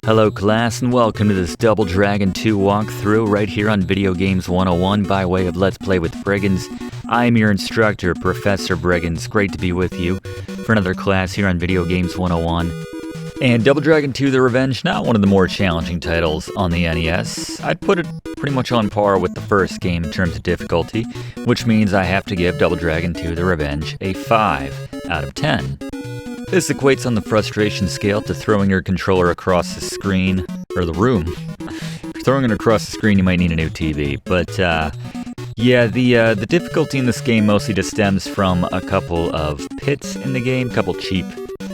Hello class and welcome to this Double Dragon 2 walkthrough right here on Video Games 101 by way of Let's Play with Brigands. I am your instructor, Professor Brigands. Great to be with you for another class here on Video Games 101. And Double Dragon 2 The Revenge, not one of the more challenging titles on the NES. I'd put it pretty much on par with the first game in terms of difficulty, which means I have to give Double Dragon 2 The Revenge a 5 out of 10. This equates on the frustration scale to throwing your controller across the screen, or the room. If you're throwing it across the screen, you might need a new TV. But, yeah, the difficulty in this game mostly just stems from a couple of pits in the game, a couple cheap.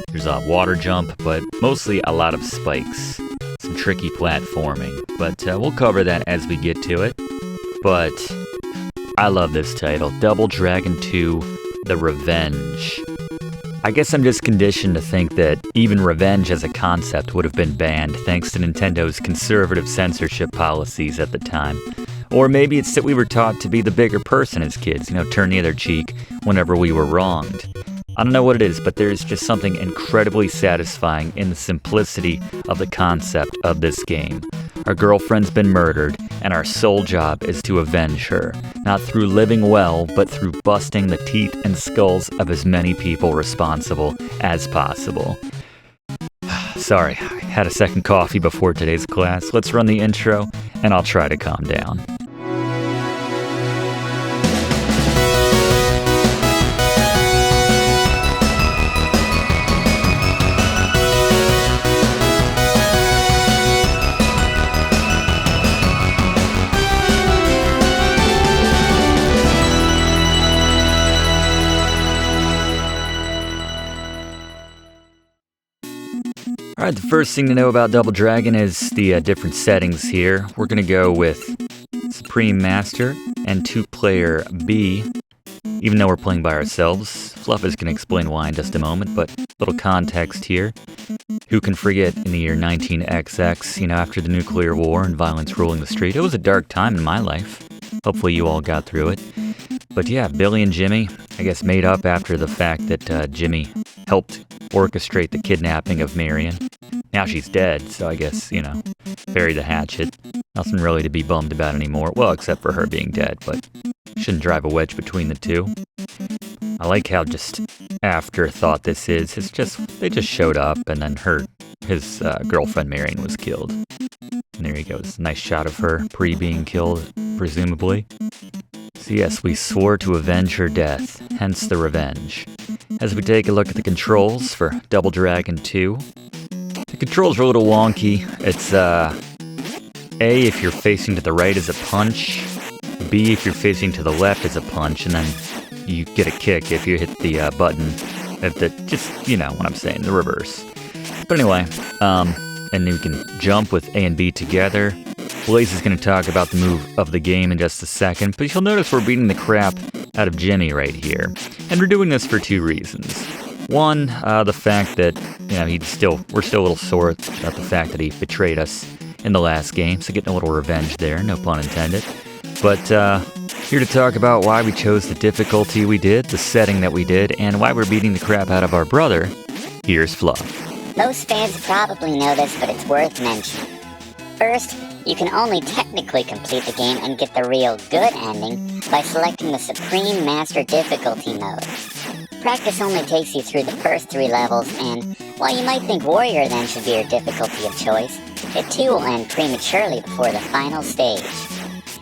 There's a water jump, but mostly a lot of spikes. Some tricky platforming. But we'll cover that as we get to it. But I love this title, Double Dragon 2 The Revenge. I guess I'm just conditioned to think that even revenge as a concept would have been banned thanks to Nintendo's conservative censorship policies at the time. Or maybe it's that we were taught to be the bigger person as kids, turn the other cheek whenever we were wronged. I don't know what it is, but there's just something incredibly satisfying in the simplicity of the concept of this game. Our girlfriend's been murdered, and our sole job is to avenge her. Not through living well, but through busting the teeth and skulls of as many people responsible as possible. Sorry, I had a second coffee before today's class. Let's run the intro, and I'll try to calm down. Alright, the first thing to know about Double Dragon is the different settings here. We're going to go with Supreme Master and 2-player B, even though we're playing by ourselves. Fluff is going to explain why in just a moment, but a little context here. Who can forget in the year 19XX, after the nuclear war and violence ruling the street? It was a dark time in my life. Hopefully you all got through it. But yeah, Billy and Jimmy, I guess made up after the fact that Jimmy helped orchestrate the kidnapping of Marion. Now she's dead, so I guess, bury the hatchet. Nothing really to be bummed about anymore. Well, except for her being dead, but shouldn't drive a wedge between the two. I like how just afterthought this is. It's just, they just showed up, and then his girlfriend Marion was killed. And there he goes. Nice shot of her pre-being killed, presumably. So yes, we swore to avenge her death, hence the revenge. As we take a look at the controls for Double Dragon 2, the controls are a little wonky. It's A, if you're facing to the right is a punch, B, if you're facing to the left is a punch, and then you get a kick if you hit the button, just, what I'm saying, the reverse. But anyway, and you can jump with A and B together. Blaze is going to talk about the move of the game in just a second, but you'll notice we're beating the crap out of Jimmy right here. And we're doing this for two reasons. One, the fact that, we're still a little sore about the fact that he betrayed us in the last game, so getting a little revenge there, no pun intended. But here to talk about why we chose the difficulty we did, the setting that we did, and why we're beating the crap out of our brother. Here's Fluff. Most fans probably know this, but it's worth mentioning. First, you can only technically complete the game and get the real good ending by selecting the Supreme Master difficulty mode. Practice only takes you through the first 3 levels, and while you might think Warrior then should be your difficulty of choice, it too will end prematurely before the final stage.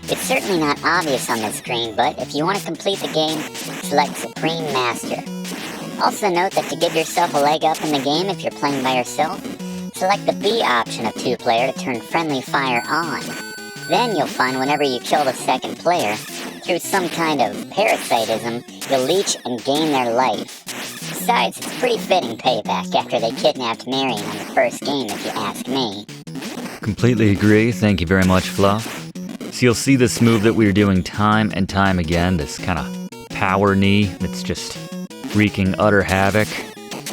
It's certainly not obvious on the screen, but if you want to complete the game, select Supreme Master. Also note that to give yourself a leg up in the game if you're playing by yourself, select the B option of 2-player to turn friendly fire on. Then you'll find whenever you kill the second player, through some kind of parasitism, you'll leech and gain their life. Besides, it's pretty fitting payback after they kidnapped Marion on the first game, if you ask me. Completely agree. Thank you very much, Fluff. So you'll see this move that we're doing time and time again, this kind of power knee that's just wreaking utter havoc.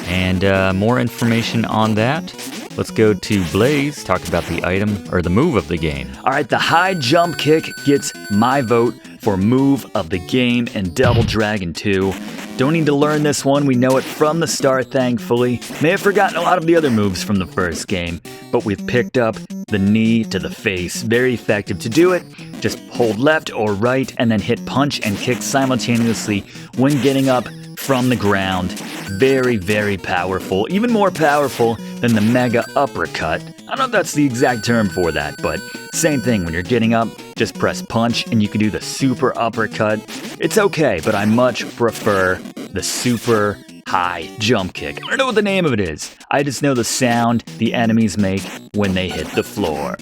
And more information on that. Let's go to Blaze, talk about the item, or the move of the game. Alright, the high jump kick gets my vote for move of the game in Double Dragon 2. Don't need to learn this one, we know it from the start, thankfully. May have forgotten a lot of the other moves from the first game, but we've picked up the knee to the face. Very effective. To do it, just hold left or right and then hit punch and kick simultaneously when getting up from the ground. Very, very powerful. Even more powerful than the mega uppercut. I don't know if that's the exact term for that, but same thing. When you're getting up, just press punch and you can do the super uppercut. It's okay, but I much prefer the super high jump kick. I don't know what the name of it is. I just know the sound the enemies make when they hit the floor.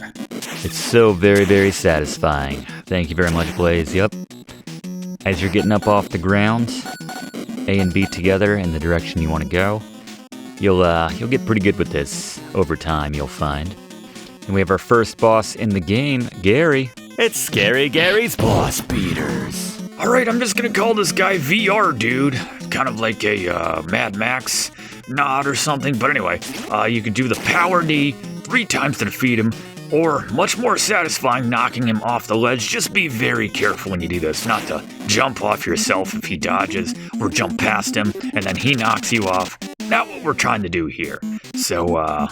It's so very, very satisfying. Thank you very much, Blaze. Yup. As you're getting up off the ground, A and B together in the direction you want to go, you'll get pretty good with this over time, you'll find. And we have our first boss in the game, Gary. It's Scary Gary's Boss Beaters. Alright, I'm just gonna call this guy VR Dude. Kind of like a Mad Max nod or something. But anyway, you can do the power knee 3 times to defeat him. Or, much more satisfying, knocking him off the ledge. Just be very careful when you do this, not to jump off yourself if he dodges, or jump past him, and then he knocks you off. Not what we're trying to do here. So,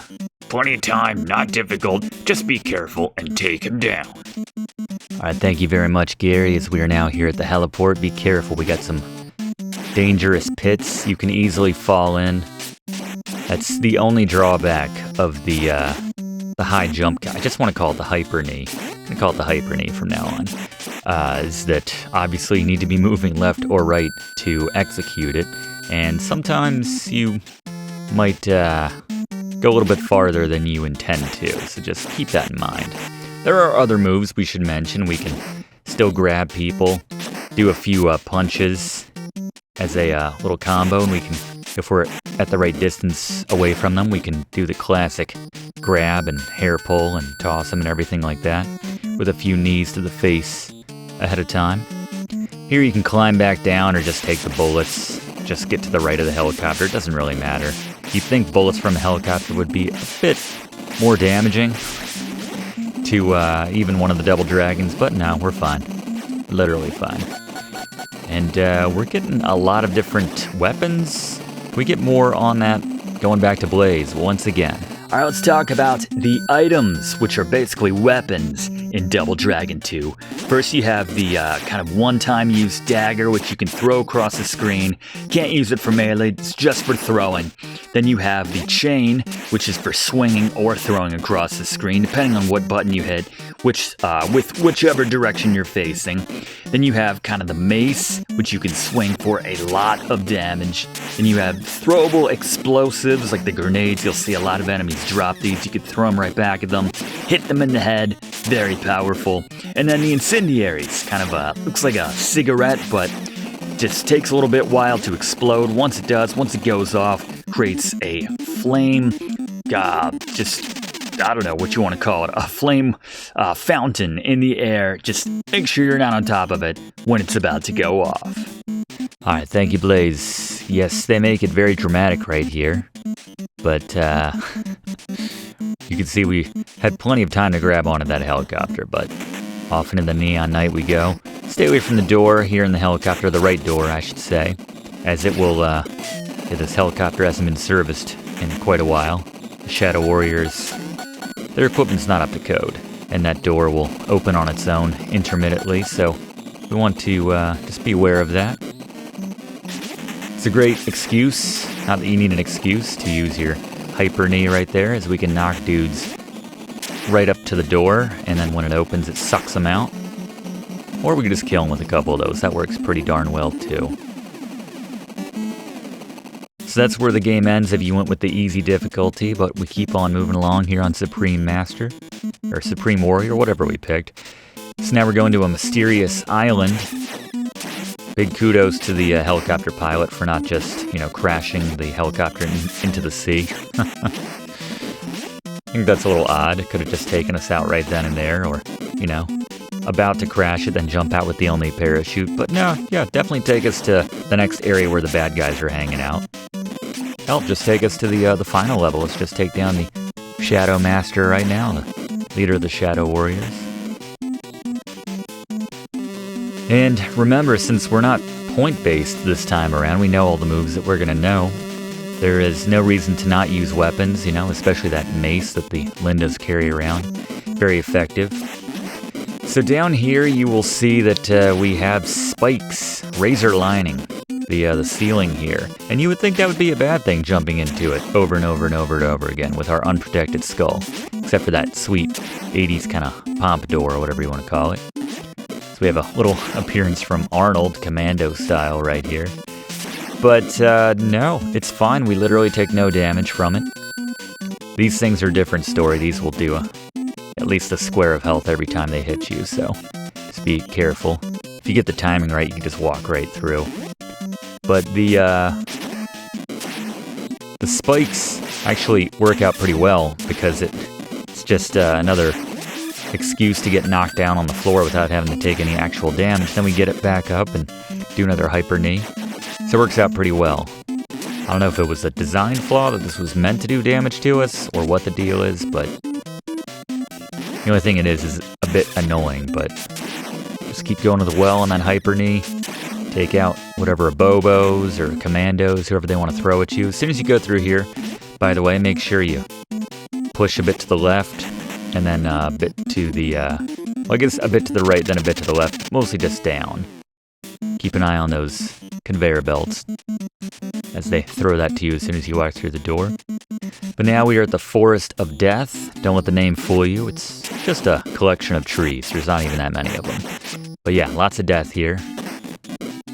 plenty of time, not difficult, just be careful and take him down. Alright, thank you very much, Gary, as we are now here at the heliport. Be careful, we got some dangerous pits you can easily fall in. That's the only drawback of the high jump. I just want to call it the hyper knee. I'm going to call it the hyper knee from now on. Is that obviously you need to be moving left or right to execute it, and sometimes you might go a little bit farther than you intend to, so just keep that in mind. There are other moves we should mention. We can still grab people, do a few punches as a little combo, and we can, if we're at the right distance away from them, we can do the classic grab and hair pull and toss them and everything like that, with a few knees to the face ahead of time. Here you can climb back down or just take the bullets, just get to the right of the helicopter, it doesn't really matter. You'd think bullets from a helicopter would be a bit more damaging to even one of the double dragons, but no, we're fine. Literally fine. And we're getting a lot of different weapons. We get more on that going back to Blaze once again. Alright, let's talk about the items, which are basically weapons in Double Dragon 2. First, you have the kind of one-time use dagger, which you can throw across the screen. Can't use it for melee, it's just for throwing. Then you have the chain, which is for swinging or throwing across the screen, depending on what button you hit, with whichever direction you're facing. Then you have kind of the mace, which you can swing for a lot of damage. Then you have throwable explosives, like the grenades. You'll see a lot of enemies drop these. You can throw them right back at them, hit them in the head. Very powerful. And then the incendiaries, kind of looks like a cigarette, but just takes a little bit while to explode. Once it goes off, creates a flame, I don't know what you want to call it, a flame fountain in the air. Just make sure you're not on top of it when it's about to go off. Alright, thank you, Blaze. Yes, they make it very dramatic right here, but you can see we had plenty of time to grab onto that helicopter, but off into the neon night we go. Stay away from the door here in the helicopter, the right door, I should say, as it will, this helicopter hasn't been serviced in quite a while. The Shadow Warriors, their equipment's not up to code, and that door will open on its own intermittently, so we want to just be aware of that. It's a great excuse, not that you need an excuse, to use your hyper knee right there, as we can knock dudes right up to the door, and then when it opens, it sucks them out. Or we can just kill them with a couple of those. That works pretty darn well, too. So that's where the game ends if you went with the easy difficulty, but we keep on moving along here on Supreme Master, or Supreme Warrior, whatever we picked. So now we're going to a mysterious island. Big kudos to the helicopter pilot for not just, crashing the helicopter into the sea. I think that's a little odd. It could have just taken us out right then and there, or, about to crash it, then jump out with the only parachute. But no, yeah, definitely take us to the next area where the bad guys are hanging out. Hell, just take us to the final level. Let's just take down the Shadow Master right now, the leader of the Shadow Warriors. And remember, since we're not point-based this time around, we know all the moves that we're going to know. There is no reason to not use weapons, you know, especially that mace that the Lindas carry around. Very effective. So down here you will see that we have spikes, razor lining the ceiling here. And you would think that would be a bad thing, jumping into it over and over and over and over again with our unprotected skull. Except for that sweet 80s kind of pompadour or whatever you want to call it. So we have a little appearance from Arnold, commando style right here. But no, it's fine. We literally take no damage from it. These things are a different story. These will do at least a square of health every time they hit you, so just be careful. If you get the timing right, you can just walk right through. But the spikes actually work out pretty well because it's just another excuse to get knocked down on the floor without having to take any actual damage. Then we get it back up and do another hyper knee. So it works out pretty well. I don't know if it was a design flaw that this was meant to do damage to us or what the deal is, but the only thing it is a bit annoying. But just keep going to the well on that hyper knee. Take out whatever Bobos or Commandos, whoever they want to throw at you. As soon as you go through here, by the way, make sure you push a bit to the left and then a bit to the, well, I guess a bit to the right, then a bit to the left, mostly just down. Keep an eye on those conveyor belts as they throw that to you as soon as you walk through the door. But now we are at the Forest of Death. Don't let the name fool you. It's just a collection of trees. There's not even that many of them. But yeah, lots of death here.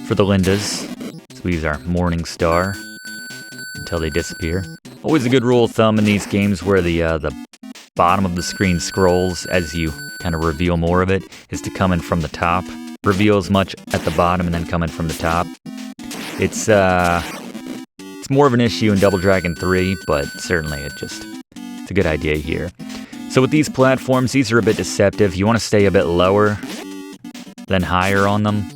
For the Lindas, so we use our Morning Star until they disappear. Always a good rule of thumb in these games where the bottom of the screen scrolls as you kind of reveal more of it is to come in from the top. Reveal as much at the bottom and then come in from the top. It's more of an issue in Double Dragon 3, but certainly it's a good idea here. So with these platforms, these are a bit deceptive. You want to stay a bit lower than higher on them.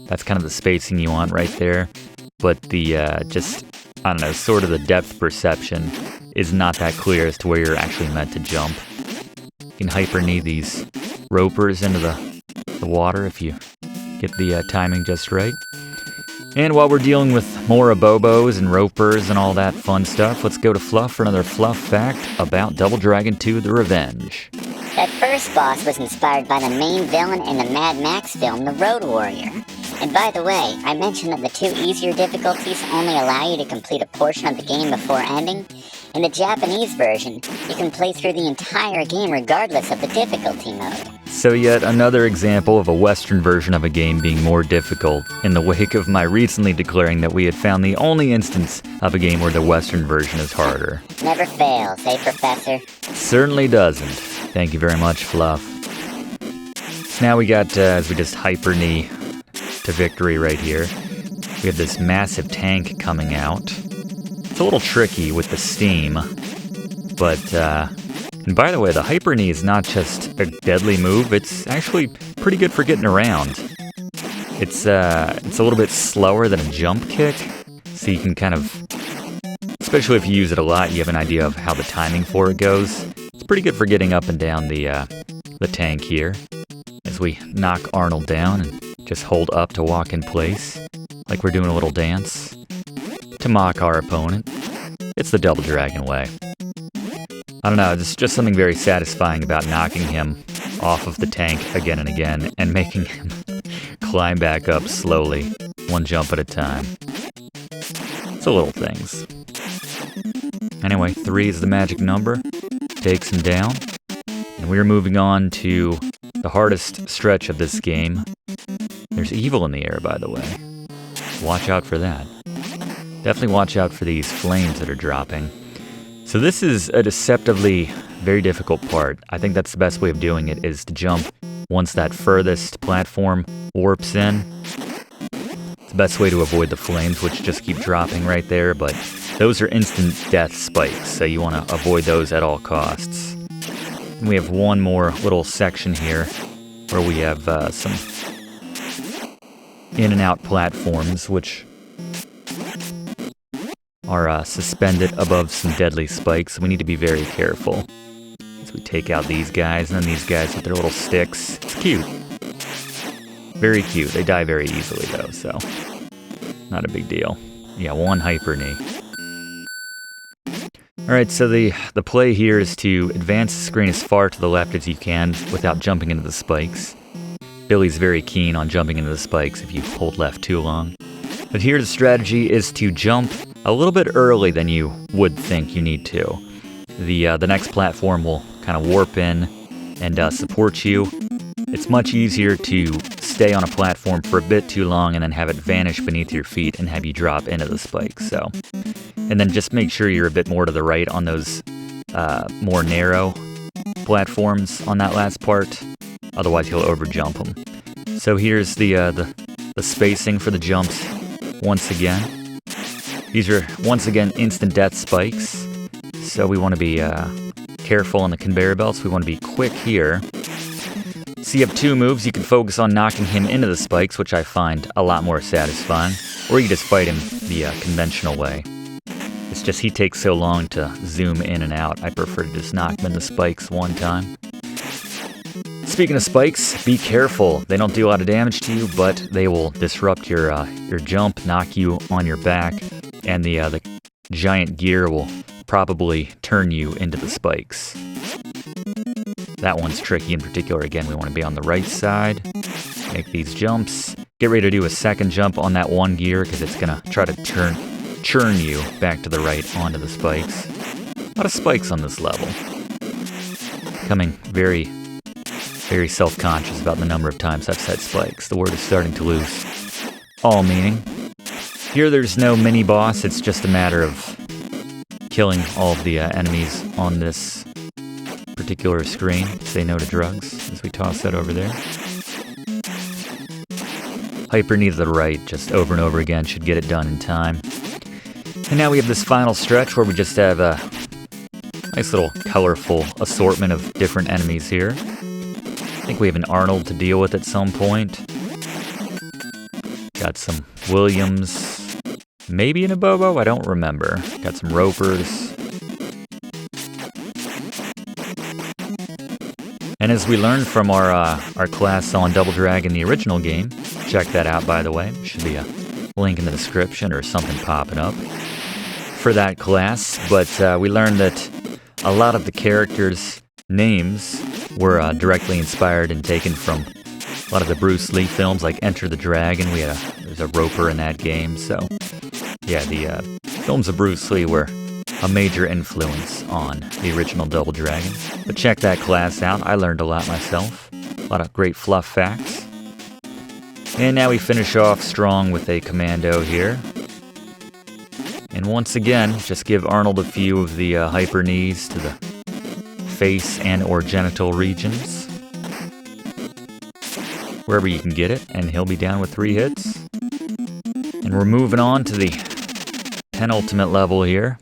That's kind of the spacing you want right there. But the, I don't know, sort of the depth perception is not that clear as to where you're actually meant to jump. You can hyper knee these ropers into the water if you get the timing just right. And while we're dealing with more Abobos and ropers and all that fun stuff, let's go to Fluff for another Fluff fact about Double Dragon 2 The Revenge. That first boss was inspired by the main villain in the Mad Max film, The Road Warrior. And by the way, I mentioned that the two easier difficulties only allow you to complete a portion of the game before ending. In the Japanese version, you can play through the entire game regardless of the difficulty mode. So yet another example of a Western version of a game being more difficult in the wake of my recently declaring that we had found the only instance of a game where the Western version is harder. Never fails, eh, Professor? Certainly doesn't. Thank you very much, Fluff. So now we got, as we just hyper knee to victory right here, we have this massive tank coming out. It's a little tricky with the steam, but, and by the way, the hyper knee is not just a deadly move, it's actually pretty good for getting around. It's a little bit slower than a jump kick, so you can kind of, especially if you use it a lot, you have an idea of how the timing for it goes. It's pretty good for getting up and down the tank here, as we knock Arnold down and just hold up to walk in place, like we're doing a little dance, to mock our opponent. It's the Double Dragon way. I don't know, it's just something very satisfying about knocking him off of the tank again and again, and making him climb back up slowly, one jump at a time. It's the little things. Anyway, 3 is the magic number, takes him down, and we're moving on to the hardest stretch of this game. There's evil in the air, by the way. Watch out for that. Definitely watch out for these flames that are dropping. So this is a deceptively very difficult part. I think that's the best way of doing it, is to jump once that furthest platform warps in. It's the best way to avoid the flames, which just keep dropping right there, but those are instant death spikes, so you want to avoid those at all costs. And we have one more little section here where we have some in and out platforms, which are suspended above some deadly spikes. We need to be very careful as we take out these guys, and then these guys with their little sticks. It's cute. Very cute. They die very easily, though, so not a big deal. Yeah, one hyper knee. Alright, so the play here is to advance the screen as far to the left as you can without jumping into the spikes. Billy's very keen on jumping into the spikes if you hold left too long. But here the strategy is to jump a little bit early than you would think you need to. The next platform will kind of warp in and support you. It's much easier to stay on a platform for a bit too long and then have it vanish beneath your feet and have you drop into the spikes. And then just make sure you're a bit more to the right on those more narrow platforms on that last part. Otherwise, you'll overjump them. So here's the spacing for the jumps once again. These are, once again, instant death spikes. So we want to be careful on the conveyor belts. We want to be quick here. So you have two moves. You can focus on knocking him into the spikes, which I find a lot more satisfying. Or you can just fight him the conventional way. It's just he takes so long to zoom in and out. I prefer to just knock him in the spikes one time. Speaking of spikes, be careful. They don't do a lot of damage to you, but they will disrupt your jump, knock you on your back, and the giant gear will probably turn you into the spikes. That one's tricky in particular. Again, we want to be on the right side. Make these jumps. Get ready to do a second jump on that one gear because it's going to try to churn you back to the right onto the spikes. A lot of spikes on this level. Becoming very, very self-conscious about the number of times I've said spikes. The word is starting to lose all meaning. Here there's no mini-boss. It's just a matter of killing all of the enemies on this particular screen. Say no to drugs as we toss that over there. Hyper knee to the right, just over and over again, should get it done in time. And now we have this final stretch where we just have a nice little colorful assortment of different enemies here. I think we have an Arnold to deal with at some point. Got some Williams, maybe an Abobo, I don't remember. Got some Ropers. And as we learned from our class on Double Dragon, the original game, check that out by the way, should be a link in the description or something popping up for that class, but we learned that a lot of the characters' names were directly inspired and taken from a lot of the Bruce Lee films, like Enter the Dragon. There's a Roper in that game, so yeah, the films of Bruce Lee were a major influence on the original Double Dragon. But check that class out, I learned a lot myself. A lot of great fluff facts. And now we finish off strong with a commando here. And once again, just give Arnold a few of the hyper knees to the face and or genital regions. Wherever you can get it, and he'll be down with 3 hits. And we're moving on to the penultimate level here.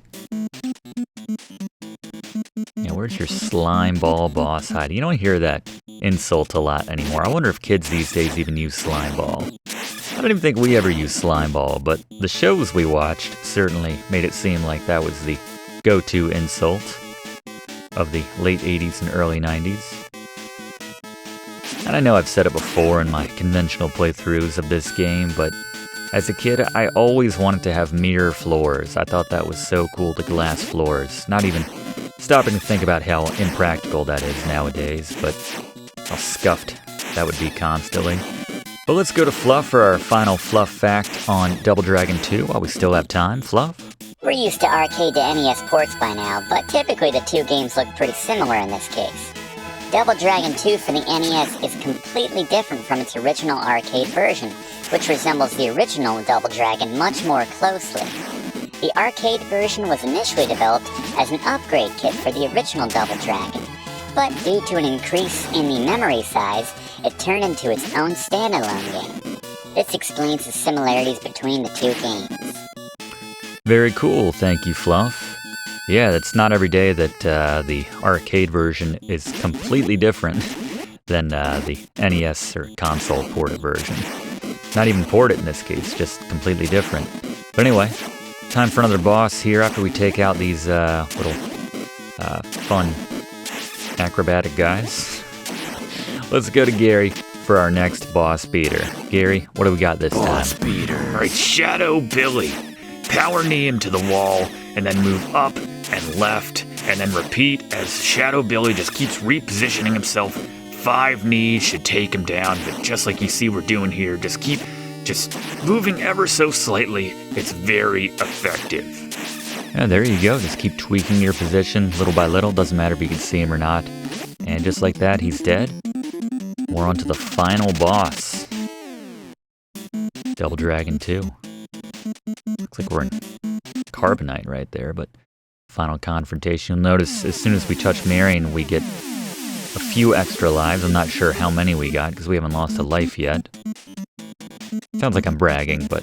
Yeah, where's your slime ball boss hiding? You don't hear that insult a lot anymore. I wonder if kids these days even use slime ball. I don't even think we ever used slime ball, but the shows we watched certainly made it seem like that was the go-to insult of the late 80s and early 90s. And I know I've said it before in my conventional playthroughs of this game, but as a kid, I always wanted to have mirror floors. I thought that was so cool, the glass floors. Not even stopping to think about how impractical that is nowadays, but how scuffed that would be constantly. But let's go to Fluff for our final Fluff fact on Double Dragon 2 while we still have time. Fluff? We're used to arcade to NES ports by now, but typically the two games look pretty similar in this case. Double Dragon 2 for the NES is completely different from its original arcade version, which resembles the original Double Dragon much more closely. The arcade version was initially developed as an upgrade kit for the original Double Dragon, but due to an increase in the memory size, it turned into its own standalone game. This explains the similarities between the two games. Very cool, thank you, Fluff. Yeah, it's not every day that the arcade version is completely different than the NES or console ported version. Not even ported in this case, just completely different. But anyway, time for another boss here after we take out these little fun acrobatic guys. Let's go to Gary for our next boss beater. Gary, what do we got this time? Boss beater. Alright, Shadow Billy. Power knee him to the wall, and then move up and left, and then repeat as Shadow Billy just keeps repositioning himself. 5 knees should take him down, but just like you see we're doing here, just keep moving ever so slightly. It's very effective. Yeah, there you go. Just keep tweaking your position little by little. Doesn't matter if you can see him or not. And just like that, he's dead. We're on to the final boss. Double Dragon 2. Looks like we're in Carbonite right there, but final confrontation. You'll notice as soon as we touch Marion, we get a few extra lives. I'm not sure how many we got because we haven't lost a life yet. Sounds like I'm bragging, but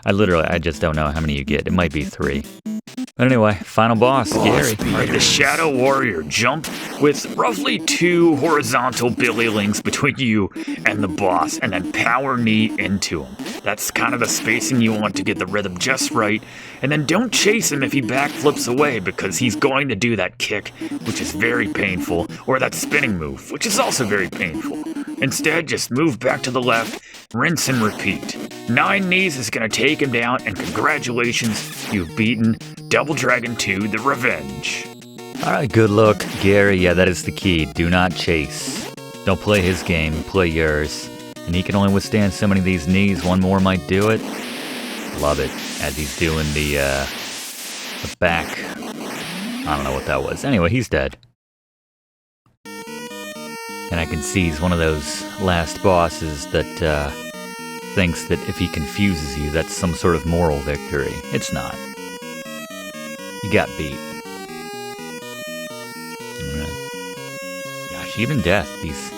I just don't know how many you get. It might be 3. But anyway, final boss, Gary. Alright, the Shadow Warrior. Jump with roughly 2 horizontal Billy links between you and the boss, and then power knee into him. That's kind of the spacing you want to get the rhythm just right. And then don't chase him if he backflips away, because he's going to do that kick, which is very painful, or that spinning move, which is also very painful. Instead, just move back to the left, rinse and repeat. 9 knees is going to take him down, and congratulations, you've beaten Double Dragon 2, The Revenge. Alright, good luck, Gary. Yeah, that is the key. Do not chase. Don't play his game, play yours. And he can only withstand so many of these knees. One more might do it. Love it, as he's doing the back. I don't know what that was. Anyway, he's dead. And I can see he's one of those last bosses that thinks that if he confuses you, that's some sort of moral victory. It's not. You got beat. Gosh, even death, these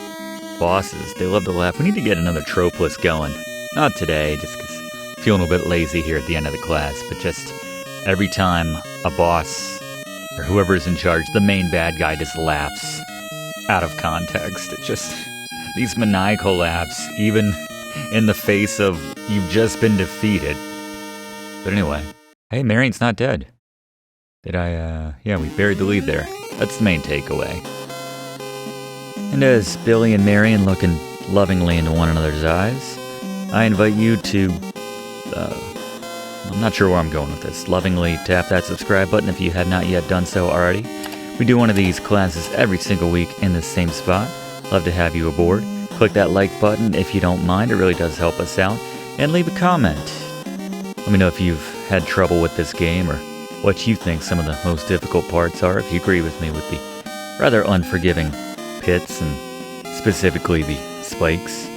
bosses, they love to laugh. We need to get another trope list going. Not today, just because I'm feeling a bit lazy here at the end of the class, but just every time a boss, or whoever's in charge, the main bad guy just laughs out of context. It just, these maniacal laughs, even in the face of you've just been defeated. But anyway, hey, Marion's not dead. Yeah, we buried the lead there. That's the main takeaway. And as Billy and Marion looking lovingly into one another's eyes, I invite you to, I'm not sure where I'm going with this, lovingly tap that subscribe button if you have not yet done so already. We do one of these classes every single week in the same spot. Love to have you aboard. Click that like button if you don't mind, it really does help us out. And leave a comment. Let me know if you've had trouble with this game or what you think some of the most difficult parts are, if you agree with me with the rather unforgiving pits and specifically the spikes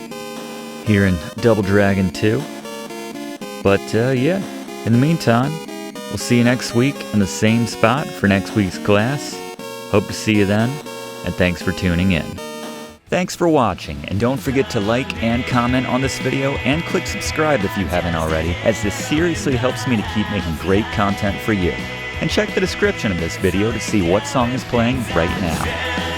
here in Double Dragon 2. But yeah, in the meantime, we'll see you next week in the same spot for next week's class. Hope to see you then, and thanks for tuning in. Thanks for watching, and don't forget to like and comment on this video, and click subscribe if you haven't already, as this seriously helps me to keep making great content for you. And check the description of this video to see what song is playing right now.